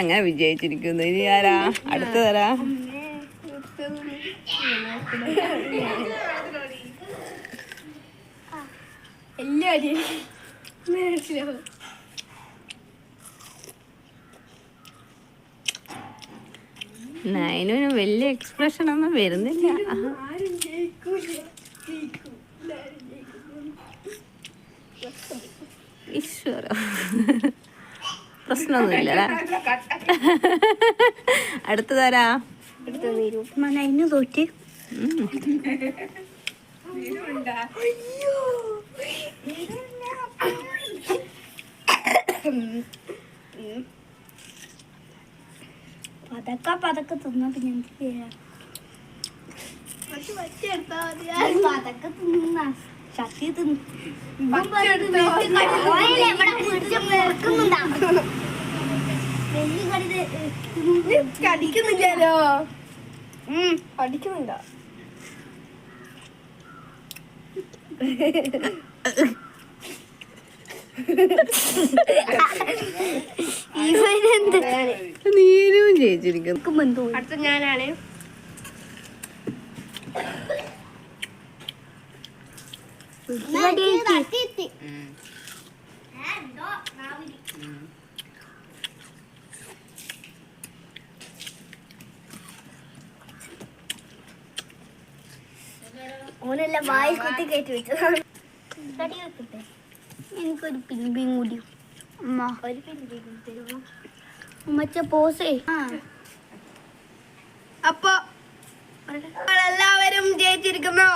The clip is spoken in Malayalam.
അങ്ങനെ വിജയിച്ചിരിക്കുന്നു. ഇനി ആരാ അടുത്ത തരാ? നൈനു വലിയ എക്സ്പ്രഷൻ ഒന്നും വരുന്നില്ല. ഈശ്വര, പ്രശ്നമൊന്നുമില്ല. അടുത്തതാരാ? നൈനു തോറ്റ്. പതക്കെ തിന്നാ പിന്നെ എന്ത് ചെയ്യാ? പതക്കെ തിന്ന ശക്തി അടിക്കുന്നില്ലല്ലോ. അടിക്കുന്നുണ്ടോ? നീരും ജയിച്ചിരിക്കുന്നു. അടുത്ത ഞാനാണ്. ഓനെല്ലാം വായിൽ കുത്തി കയറ്റി വെച്ചതാണ്. എനിക്കൊരു പിൻപിയും കൂടി. ഒരു പിൻപിയും മറ്റേ പോസേ. അപ്പൊ എല്ലാവരും ജയിച്ചിരിക്കുന്നു.